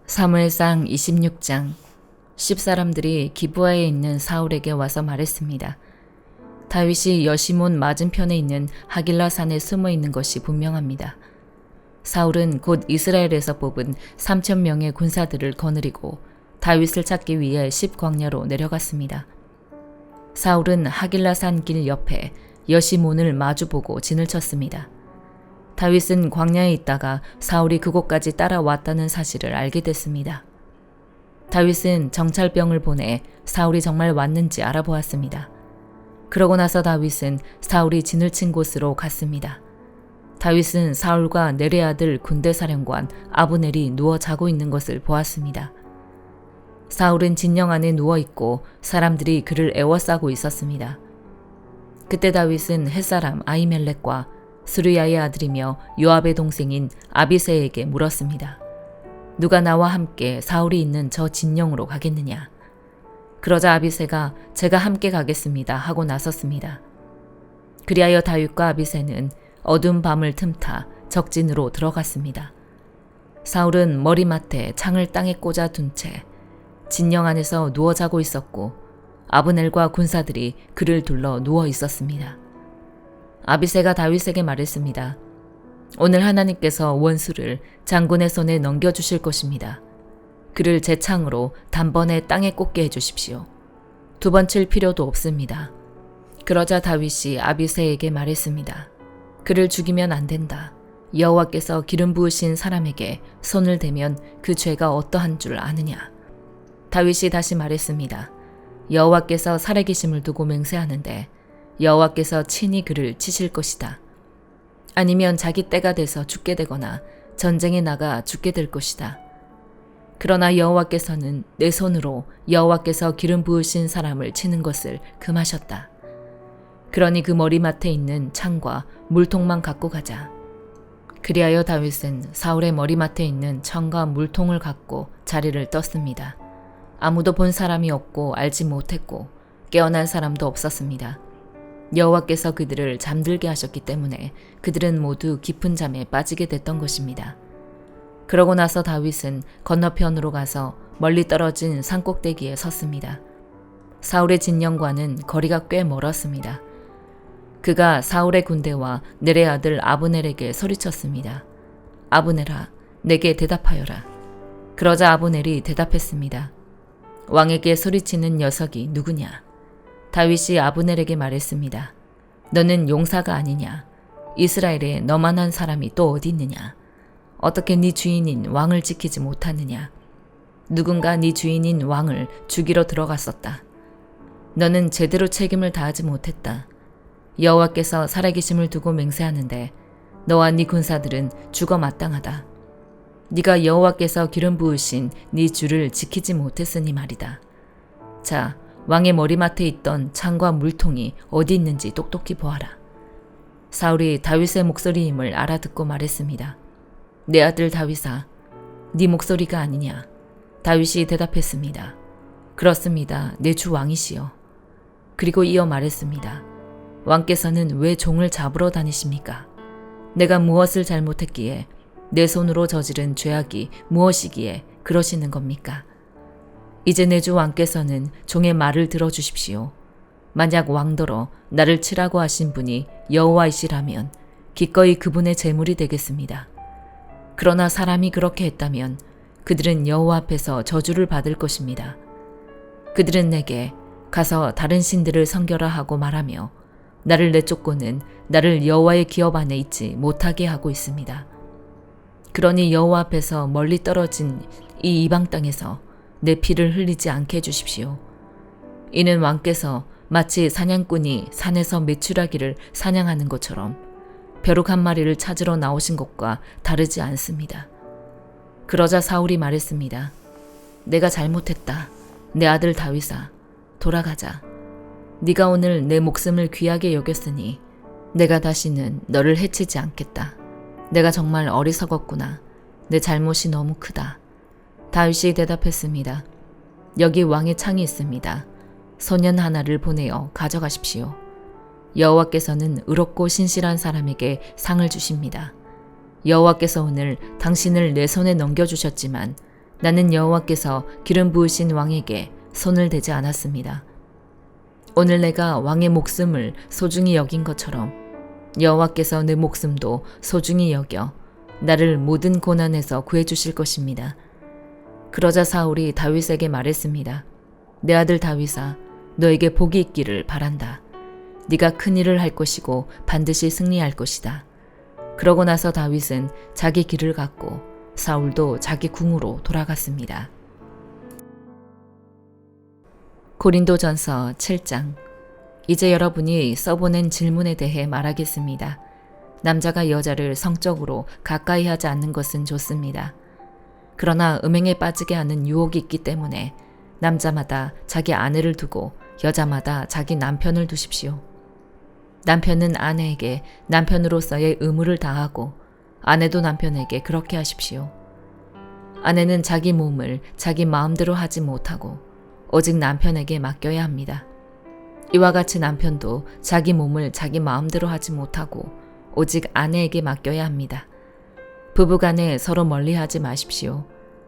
사무엘상 26장 10사람들이 기브아에 있는 사울에게 와서 말했습니다. 다윗이 여시몬 맞은편에 있는 하길라 산에 숨어 있는 것이 분명합니다. 사울은 곧 이스라엘에서 뽑은 3,000명의 군사들을 거느리고 다윗을 찾기 위해 10광야로 내려갔습니다. 사울은 하길라 산 길 옆에 여시몬을 마주보고 진을 쳤습니다. 다윗은 광야에 있다가 사울이 그곳까지 따라왔다는 사실을 알게 됐습니다. 다윗은 정찰병을 보내 사울이 정말 왔는지 알아보았습니다. 그러고 나서 다윗은 사울이 진을 친 곳으로 갔습니다. 다윗은 사울과 넬의 아들 군대사령관 아브넬이 누워 자고 있는 것을 보았습니다. 사울은 진영 안에 누워있고 사람들이 그를 애워싸고 있었습니다. 그때 다윗은 햇사람 아히멜렉과 스루야의 아들이며 요압의 동생인 아비새에게 물었습니다. 누가 나와 함께 사울이 있는 저 진영으로 가겠느냐? 그러자 아비새가 제가 함께 가겠습니다 하고 나섰습니다. 그리하여 다윗과 아비새는 어두운 밤을 틈타 적진으로 들어갔습니다. 사울은 머리맡에 창을 땅에 꽂아 둔 채 진영 안에서 누워 자고 있었고 아브넬과 군사들이 그를 둘러 누워 있었습니다. 아비새가 다윗에게 말했습니다. 오늘 하나님께서 원수를 장군의 손에 넘겨주실 것입니다. 그를 제 창으로 단번에 땅에 꽂게 해주십시오. 두 번 칠 필요도 없습니다. 그러자 다윗이 아비새에게 말했습니다. 그를 죽이면 안 된다. 여호와께서 기름 부으신 사람에게 손을 대면 그 죄가 어떠한 줄 아느냐. 다윗이 다시 말했습니다. 여호와께서 살아계심을 두고 맹세하는데 여호와께서 친히 그를 치실 것이다. 아니면 자기 때가 돼서 죽게 되거나 전쟁에 나가 죽게 될 것이다. 그러나 여호와께서는 내 손으로 여호와께서 기름 부으신 사람을 치는 것을 금하셨다. 그러니 그 머리맡에 있는 창과 물통만 갖고 가자. 그리하여 다윗은 사울의 머리맡에 있는 창과 물통을 갖고 자리를 떴습니다. 아무도 본 사람이 없고 알지 못했고 깨어난 사람도 없었습니다. 여호와께서 그들을 잠들게 하셨기 때문에 그들은 모두 깊은 잠에 빠지게 됐던 것입니다. 그러고 나서 다윗은 건너편으로 가서 멀리 떨어진 산꼭대기에 섰습니다. 사울의 진영과는 거리가 꽤 멀었습니다. 그가 사울의 군대와 넬의 아들 아브넬에게 소리쳤습니다. 아브넬아, 내게 대답하여라. 그러자 아브넬이 대답했습니다. 왕에게 소리치는 녀석이 누구냐? 다윗이 아브넬에게 말했습니다. 너는 용사가 아니냐? 이스라엘에 너만한 사람이 또 어디 있느냐? 어떻게 네 주인인 왕을 지키지 못하느냐? 누군가 네 주인인 왕을 죽이러 들어갔었다. 너는 제대로 책임을 다하지 못했다. 여호와께서 살아계심을 두고 맹세하는데 너와 네 군사들은 죽어 마땅하다. 네가 여호와께서 기름 부으신 네 주를 지키지 못했으니 말이다. 자, 왕의 머리맡에 있던 창과 물통이 어디 있는지 똑똑히 보아라. 사울이 다윗의 목소리임을 알아듣고 말했습니다. 내 아들 다윗아, 네 목소리가 아니냐? 다윗이 대답했습니다. 그렇습니다. 내 주 왕이시여. 그리고 이어 말했습니다. 왕께서는 왜 종을 잡으러 다니십니까? 내가 무엇을 잘못했기에 내 손으로 저지른 죄악이 무엇이기에 그러시는 겁니까? 이제 내 주 왕께서는 종의 말을 들어주십시오. 만약 왕더러 나를 치라고 하신 분이 여호와이시라면 기꺼이 그분의 제물이 되겠습니다. 그러나 사람이 그렇게 했다면 그들은 여호와 앞에서 저주를 받을 것입니다. 그들은 내게 가서 다른 신들을 섬겨라 하고 말하며 나를 내쫓고는 나를 여호와의 기업 안에 있지 못하게 하고 있습니다. 그러니 여호와 앞에서 멀리 떨어진 이 이방 땅에서 내 피를 흘리지 않게 해주십시오. 이는 왕께서 마치 사냥꾼이 산에서 메추라기를 사냥하는 것처럼 벼룩 한 마리를 찾으러 나오신 것과 다르지 않습니다. 그러자 사울이 말했습니다. 내가 잘못했다. 내 아들 다윗아, 돌아가자. 네가 오늘 내 목숨을 귀하게 여겼으니 내가 다시는 너를 해치지 않겠다. 내가 정말 어리석었구나. 내 잘못이 너무 크다. 다윗이 대답했습니다. 여기 왕의 창이 있습니다. 소년 하나를 보내어 가져가십시오. 여호와께서는 의롭고 신실한 사람에게 상을 주십니다. 여호와께서 오늘 당신을 내 손에 넘겨주셨지만 나는 여호와께서 기름 부으신 왕에게 손을 대지 않았습니다. 오늘 내가 왕의 목숨을 소중히 여긴 것처럼 여호와께서 내 목숨도 소중히 여겨 나를 모든 고난에서 구해주실 것입니다. 그러자 사울이 다윗에게 말했습니다. 내 아들 다윗아, 너에게 복이 있기를 바란다. 네가 큰 일을 할 것이고 반드시 승리할 것이다. 그러고 나서 다윗은 자기 길을 갔고 사울도 자기 궁으로 돌아갔습니다. 고린도전서 7장. 이제 여러분이 써보낸 질문에 대해 말하겠습니다. 남자가 여자를 성적으로 가까이 하지 않는 것은 좋습니다. 그러나 음행에 빠지게 하는 유혹이 있기 때문에 남자마다 자기 아내를 두고 여자마다 자기 남편을 두십시오. 남편은 아내에게 남편으로서의 의무를 다하고 아내도 남편에게 그렇게 하십시오. 아내는 자기 몸을 자기 마음대로 하지 못하고 오직 남편에게 맡겨야 합니다. 이와 같이 남편도 자기 몸을 자기 마음대로 하지 못하고 오직 아내에게 맡겨야 합니다. 부부간에 서로 멀리하지 마십시오.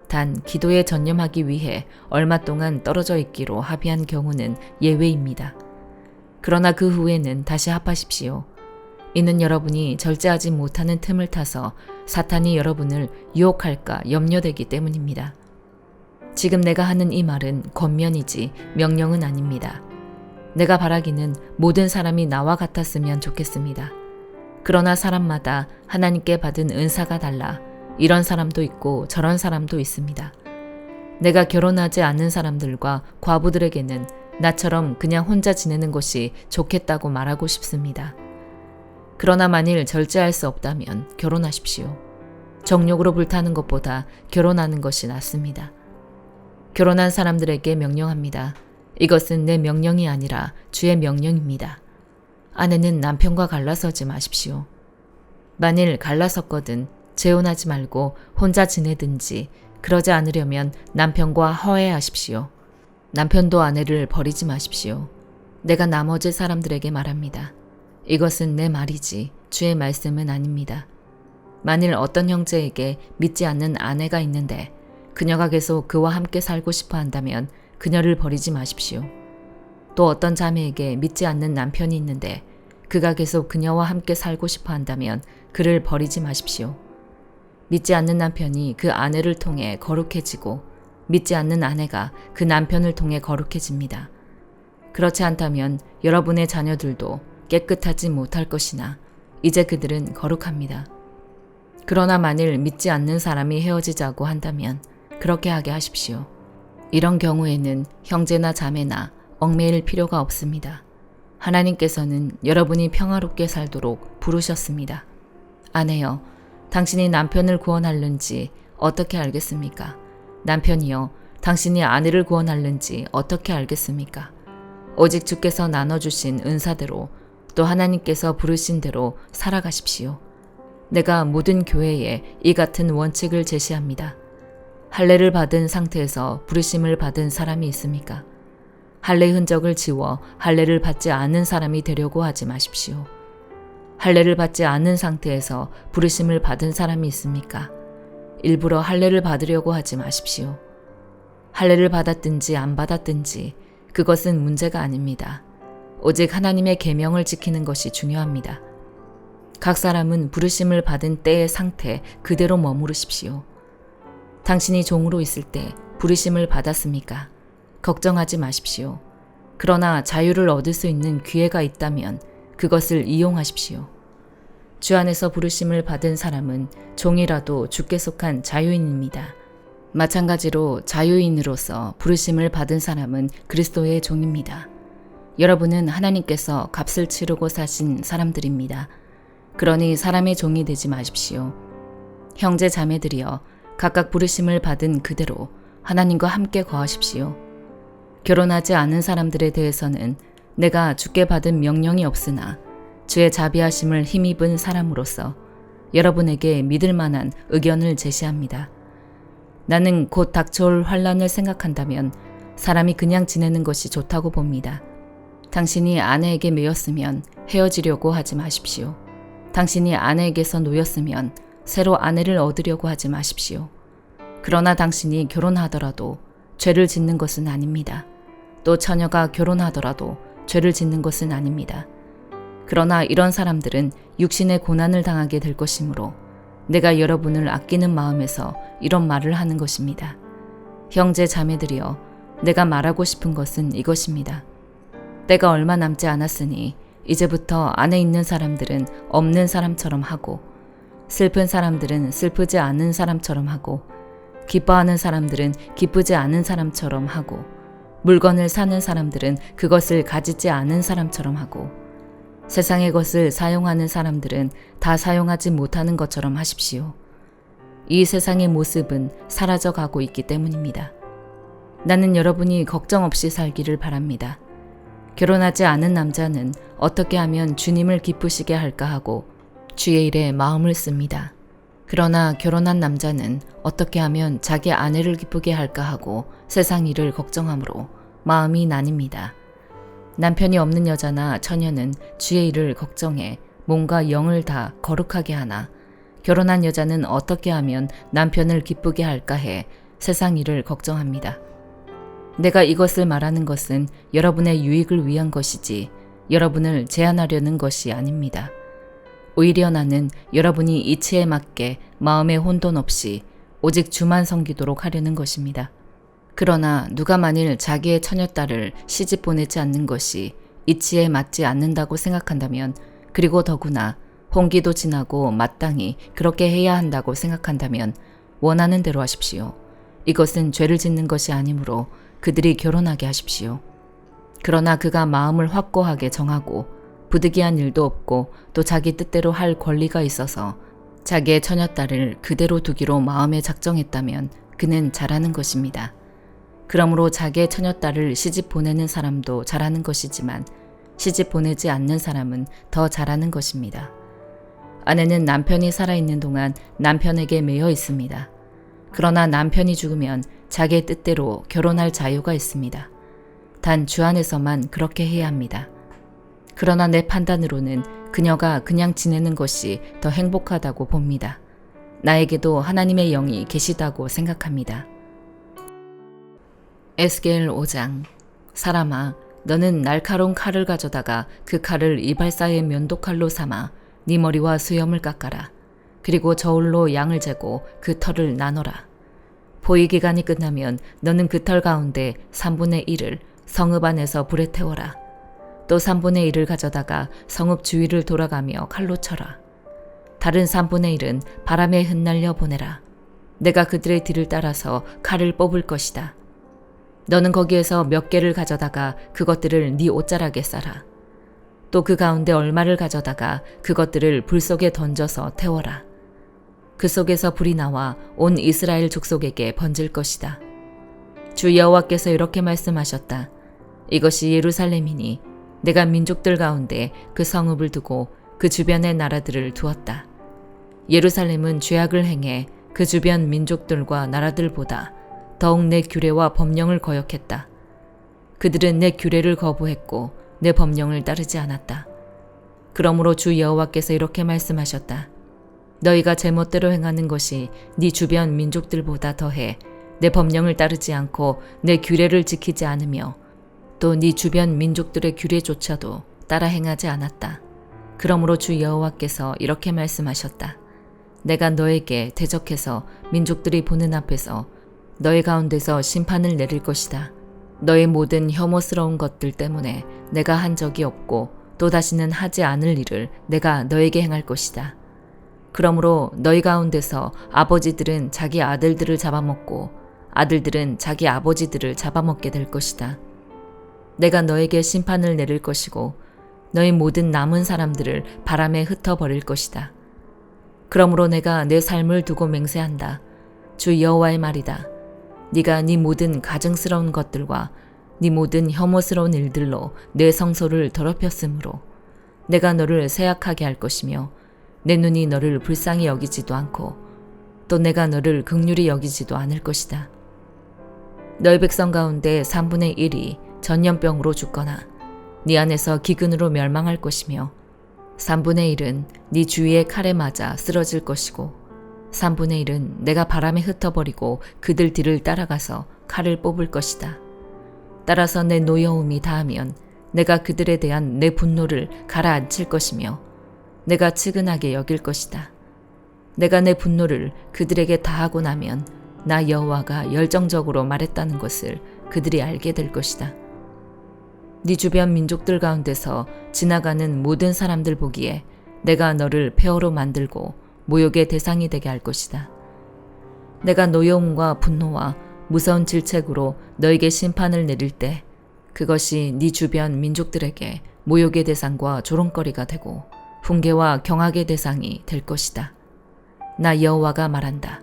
단 기도에 전념하기 위해 얼마 동안 떨어져 있기로 합의한 경우는 예외입니다. 그러나 그 후에는 다시 합하십시오. 이는 여러분이 절제하지 못하는 틈을 타서 사탄이 여러분을 유혹할까 염려되기 때문입니다. 지금 내가 하는 이 말은 권면이지 명령은 아닙니다. 내가 바라기는 모든 사람이 나와 같았으면 좋겠습니다. 그러나 사람마다 하나님께 받은 은사가 달라 이런 사람도 있고 저런 사람도 있습니다. 내가 결혼하지 않는 사람들과 과부들에게는 나처럼 그냥 혼자 지내는 것이 좋겠다고 말하고 싶습니다. 그러나 만일 절제할 수 없다면 결혼하십시오. 정욕으로 불타는 것보다 결혼하는 것이 낫습니다. 결혼한 사람들에게 명령합니다. 이것은 내 명령이 아니라 주의 명령입니다. 아내는 남편과 갈라서지 마십시오. 만일 갈라섰거든 재혼하지 말고 혼자 지내든지 그러지 않으려면 남편과 화해하십시오. 남편도 아내를 버리지 마십시오. 내가 나머지 사람들에게 말합니다. 이것은 내 말이지 주의 말씀은 아닙니다. 만일 어떤 형제에게 믿지 않는 아내가 있는데 그녀가 계속 그와 함께 살고 싶어 한다면 그녀를 버리지 마십시오. 또 어떤 자매에게 믿지 않는 남편이 있는데 그가 계속 그녀와 함께 살고 싶어 한다면 그를 버리지 마십시오. 믿지 않는 남편이 그 아내를 통해 거룩해지고 믿지 않는 아내가 그 남편을 통해 거룩해집니다. 그렇지 않다면 여러분의 자녀들도 깨끗하지 못할 것이나 이제 그들은 거룩합니다. 그러나 만일 믿지 않는 사람이 헤어지자고 한다면 그렇게 하게 하십시오. 이런 경우에는 형제나 자매나 얽매일 필요가 없습니다. 하나님께서는 여러분이 평화롭게 살도록 부르셨습니다. 아내여, 당신이 남편을 구원하는지 어떻게 알겠습니까? 남편이여, 당신이 아내를 구원하는지 어떻게 알겠습니까? 오직 주께서 나눠주신 은사대로 또 하나님께서 부르신 대로 살아가십시오. 내가 모든 교회에 이 같은 원칙을 제시합니다. 할례를 받은 상태에서 부르심을 받은 사람이 있습니까? 할례 흔적을 지워 할례를 받지 않은 사람이 되려고 하지 마십시오. 할례를 받지 않은 상태에서 부르심을 받은 사람이 있습니까? 일부러 할례를 받으려고 하지 마십시오. 할례를 받았든지 안 받았든지 그것은 문제가 아닙니다. 오직 하나님의 계명을 지키는 것이 중요합니다. 각 사람은 부르심을 받은 때의 상태 그대로 머무르십시오. 당신이 종으로 있을 때 부르심을 받았습니까? 걱정하지 마십시오. 그러나 자유를 얻을 수 있는 기회가 있다면 그것을 이용하십시오. 주 안에서 부르심을 받은 사람은 종이라도 주께 속한 자유인입니다. 마찬가지로 자유인으로서 부르심을 받은 사람은 그리스도의 종입니다. 여러분은 하나님께서 값을 치르고 사신 사람들입니다. 그러니 사람의 종이 되지 마십시오. 형제 자매들이여, 각각 부르심을 받은 그대로 하나님과 함께 거하십시오. 결혼하지 않은 사람들에 대해서는 내가 주께 받은 명령이 없으나 주의 자비하심을 힘입은 사람으로서 여러분에게 믿을 만한 의견을 제시합니다. 나는 곧 닥쳐올 환란을 생각한다면 사람이 그냥 지내는 것이 좋다고 봅니다. 당신이 아내에게 매였으면 헤어지려고 하지 마십시오. 당신이 아내에게서 놓였으면 새로 아내를 얻으려고 하지 마십시오. 그러나 당신이 결혼하더라도 죄를 짓는 것은 아닙니다. 또 처녀가 결혼하더라도 죄를 짓는 것은 아닙니다. 그러나 이런 사람들은 육신의 고난을 당하게 될 것이므로 내가 여러분을 아끼는 마음에서 이런 말을 하는 것입니다. 형제 자매들이여, 내가 말하고 싶은 것은 이것입니다. 때가 얼마 남지 않았으니 이제부터 안에 있는 사람들은 없는 사람처럼 하고, 슬픈 사람들은 슬프지 않은 사람처럼 하고, 기뻐하는 사람들은 기쁘지 않은 사람처럼 하고, 물건을 사는 사람들은 그것을 가지지 않은 사람처럼 하고, 세상의 것을 사용하는 사람들은 다 사용하지 못하는 것처럼 하십시오. 이 세상의 모습은 사라져 가고 있기 때문입니다. 나는 여러분이 걱정 없이 살기를 바랍니다. 결혼하지 않은 남자는 어떻게 하면 주님을 기쁘시게 할까 하고 주의 일에 마음을 씁니다. 그러나 결혼한 남자는 어떻게 하면 자기 아내를 기쁘게 할까 하고 세상 일을 걱정하므로 마음이 나뉩니다. 남편이 없는 여자나 처녀는 주의 일을 걱정해 몸과 영을 다 거룩하게 하나, 결혼한 여자는 어떻게 하면 남편을 기쁘게 할까 해 세상 일을 걱정합니다. 내가 이것을 말하는 것은 여러분의 유익을 위한 것이지 여러분을 제한하려는 것이 아닙니다. 오히려 나는 여러분이 이치에 맞게 마음의 혼돈 없이 오직 주만 섬기도록 하려는 것입니다. 그러나 누가 만일 자기의 처녀딸을 시집 보내지 않는 것이 이치에 맞지 않는다고 생각한다면, 그리고 더구나 홍기도 지나고 마땅히 그렇게 해야 한다고 생각한다면 원하는 대로 하십시오. 이것은 죄를 짓는 것이 아니므로 그들이 결혼하게 하십시오. 그러나 그가 마음을 확고하게 정하고 부득이한 일도 없고 또 자기 뜻대로 할 권리가 있어서 자기의 처녀딸을 그대로 두기로 마음에 작정했다면 그는 잘하는 것입니다. 그러므로 자기의 처녀딸을 시집 보내는 사람도 잘하는 것이지만 시집 보내지 않는 사람은 더 잘하는 것입니다. 아내는 남편이 살아있는 동안 남편에게 매여 있습니다. 그러나 남편이 죽으면 자기의 뜻대로 결혼할 자유가 있습니다. 단 주 안에서만 그렇게 해야 합니다. 그러나 내 판단으로는 그녀가 그냥 지내는 것이 더 행복하다고 봅니다. 나에게도 하나님의 영이 계시다고 생각합니다. 에스겔 5장. 사람아, 너는 날카로운 칼을 가져다가 그 칼을 이발사의 면도칼로 삼아 네 머리와 수염을 깎아라. 그리고 저울로 양을 재고 그 털을 나눠라. 포위기간이 끝나면 너는 그 털 가운데 3분의 1을 성읍 안에서 불에 태워라. 또 3분의 1을 가져다가 성읍 주위를 돌아가며 칼로 쳐라. 다른 3분의 1은 바람에 흩날려 보내라. 내가 그들의 뒤를 따라서 칼을 뽑을 것이다. 너는 거기에서 몇 개를 가져다가 그것들을 네 옷자락에 싸라. 또 그 가운데 얼마를 가져다가 그것들을 불 속에 던져서 태워라. 그 속에서 불이 나와 온 이스라엘 족속에게 번질 것이다. 주 여호와께서 이렇게 말씀하셨다. 이것이 예루살렘이니 내가 민족들 가운데 그 성읍을 두고 그 주변의 나라들을 두었다. 예루살렘은 죄악을 행해 그 주변 민족들과 나라들보다 더욱 내 규례와 법령을 거역했다. 그들은 내 규례를 거부했고 내 법령을 따르지 않았다. 그러므로 주 여호와께서 이렇게 말씀하셨다. 너희가 제멋대로 행하는 것이 네 주변 민족들보다 더해 내 법령을 따르지 않고 내 규례를 지키지 않으며 또 네 주변 민족들의 규례조차도 따라 행하지 않았다. 그러므로 주 여호와께서 이렇게 말씀하셨다. 내가 너에게 대적해서 민족들이 보는 앞에서 너희 가운데서 심판을 내릴 것이다. 너의 모든 혐오스러운 것들 때문에 내가 한 적이 없고 또다시는 하지 않을 일을 내가 너에게 행할 것이다. 그러므로 너희 가운데서 아버지들은 자기 아들들을 잡아먹고 아들들은 자기 아버지들을 잡아먹게 될 것이다. 내가 너에게 심판을 내릴 것이고 너희 모든 남은 사람들을 바람에 흩어버릴 것이다. 그러므로 내가 내 삶을 두고 맹세한다. 주 여호와의 말이다. 네가 네 모든 가증스러운 것들과 네 모든 혐오스러운 일들로 내 성소를 더럽혔으므로 내가 너를 세약하게 할 것이며 내 눈이 너를 불쌍히 여기지도 않고 또 내가 너를 긍휼히 여기지도 않을 것이다. 너희 백성 가운데 3분의 1이 전염병으로 죽거나 네 안에서 기근으로 멸망할 것이며 3분의 1은 네 주위의 칼에 맞아 쓰러질 것이고 3분의 1은 내가 바람에 흩어버리고 그들 뒤를 따라가서 칼을 뽑을 것이다. 따라서 내 노여움이 닿으면 내가 그들에 대한 내 분노를 가라앉힐 것이며 내가 측은하게 여길 것이다. 내가 내 분노를 그들에게 다하고 나면 나 여호와가 열정적으로 말했다는 것을 그들이 알게 될 것이다. 네 주변 민족들 가운데서 지나가는 모든 사람들 보기에 내가 너를 폐허로 만들고 모욕의 대상이 되게 할 것이다. 내가 노여움과 분노와 무서운 질책으로 너에게 심판을 내릴 때 그것이 네 주변 민족들에게 모욕의 대상과 조롱거리가 되고 훈계와 경악의 대상이 될 것이다. 나 여호와가 말한다.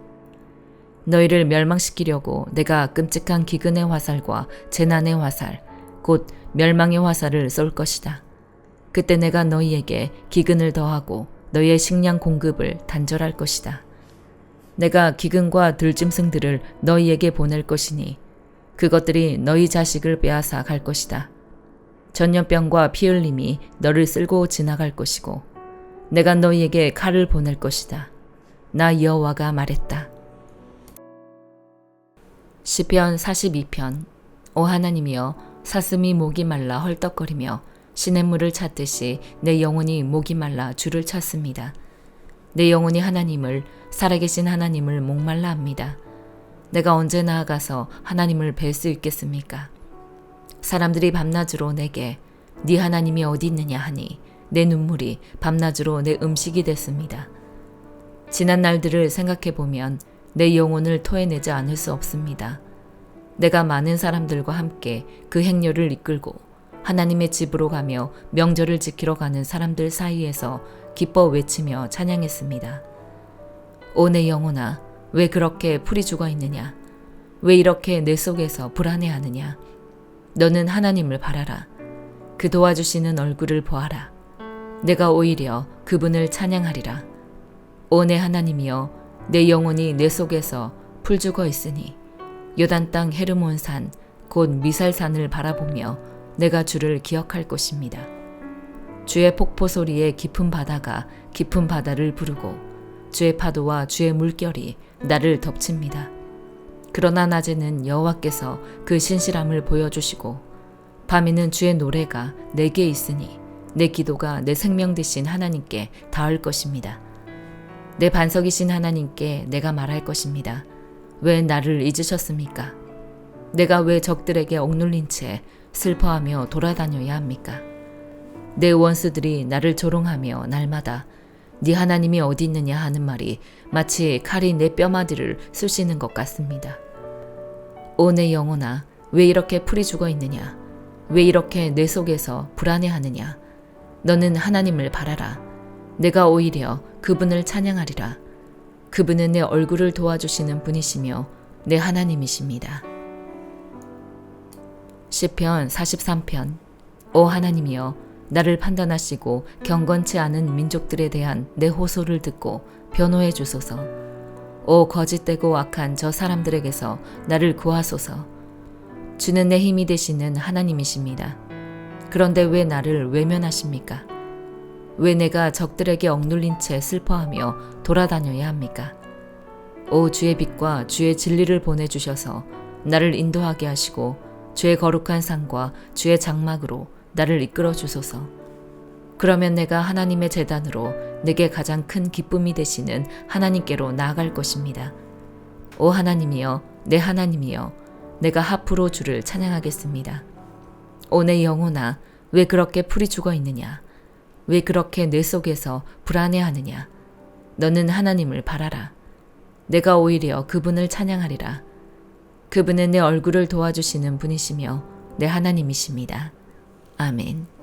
너희를 멸망시키려고 내가 끔찍한 기근의 화살과 재난의 화살, 곧 멸망의 화살을 쏠 것이다. 그때 내가 너희에게 기근을 더하고 너희의 식량 공급을 단절할 것이다. 내가 기근과 들짐승들을 너희에게 보낼 것이니 그것들이 너희 자식을 빼앗아 갈 것이다. 전염병과 피 흘림이 너를 쓸고 지나갈 것이고 내가 너희에게 칼을 보낼 것이다. 나 여호와가 말했다. 시편 42편. 오 하나님이여, 사슴이 목이 말라 헐떡거리며 시냇물을 찾듯이 내 영혼이 목이 말라 주를 찾습니다. 내 영혼이 하나님을, 살아계신 하나님을 목말라 합니다. 내가 언제 나아가서 하나님을 뵐 수 있겠습니까? 사람들이 밤낮으로 내게 네 하나님이 어디 있느냐 하니 내 눈물이 밤낮으로 내 음식이 됐습니다. 지난 날들을 생각해보면 내 영혼을 토해내지 않을 수 없습니다. 내가 많은 사람들과 함께 그 행렬을 이끌고 하나님의 집으로 가며 명절을 지키러 가는 사람들 사이에서 기뻐 외치며 찬양했습니다. 오 내 영혼아, 왜 그렇게 풀이 죽어 있느냐? 왜 이렇게 내 속에서 불안해하느냐? 너는 하나님을 바라라. 그 도와주시는 얼굴을 보아라. 내가 오히려 그분을 찬양하리라. 오 내 하나님이여, 내 영혼이 내 속에서 풀 죽어 있으니 요단 땅 헤르몬산 곧 미살산을 바라보며 내가 주를 기억할 것입니다. 주의 폭포 소리에 깊은 바다가 깊은 바다를 부르고 주의 파도와 주의 물결이 나를 덮칩니다. 그러나 낮에는 여호와께서 그 신실함을 보여주시고 밤에는 주의 노래가 내게 있으니 내 기도가 내 생명 되신 하나님께 닿을 것입니다. 내 반석이신 하나님께 내가 말할 것입니다. 왜 나를 잊으셨습니까? 내가 왜 적들에게 억눌린 채 슬퍼하며 돌아다녀야 합니까? 내 원수들이 나를 조롱하며 날마다 네 하나님이 어디 있느냐 하는 말이 마치 칼이 내 뼈마디를 쑤시는 것 같습니다. 오 내 영혼아, 왜 이렇게 풀이 죽어 있느냐? 왜 이렇게 내 속에서 불안해하느냐? 너는 하나님을 바라라. 내가 오히려 그분을 찬양하리라. 그분은 내 얼굴을 도와주시는 분이시며 내 하나님이십니다. 시편 43편. 오 하나님이여, 나를 판단하시고 경건치 않은 민족들에 대한 내 호소를 듣고 변호해 주소서. 오 거짓되고 악한 저 사람들에게서 나를 구하소서. 주는 내 힘이 되시는 하나님이십니다. 그런데 왜 나를 외면하십니까? 왜 내가 적들에게 억눌린 채 슬퍼하며 돌아다녀야 합니까? 오 주의 빛과 주의 진리를 보내주셔서 나를 인도하게 하시고 주의 거룩한 상과 주의 장막으로 나를 이끌어 주소서. 그러면 내가 하나님의 제단으로 내게 가장 큰 기쁨이 되시는 하나님께로 나아갈 것입니다. 오 하나님이여, 내 하나님이여, 내가 하프로 주를 찬양하겠습니다. 오 내 영혼아, 왜 그렇게 풀이 죽어 있느냐? 왜 그렇게 내 속에서 불안해하느냐? 너는 하나님을 바라라. 내가 오히려 그분을 찬양하리라. 그분은 내 얼굴을 도와주시는 분이시며 내 하나님이십니다. 아멘.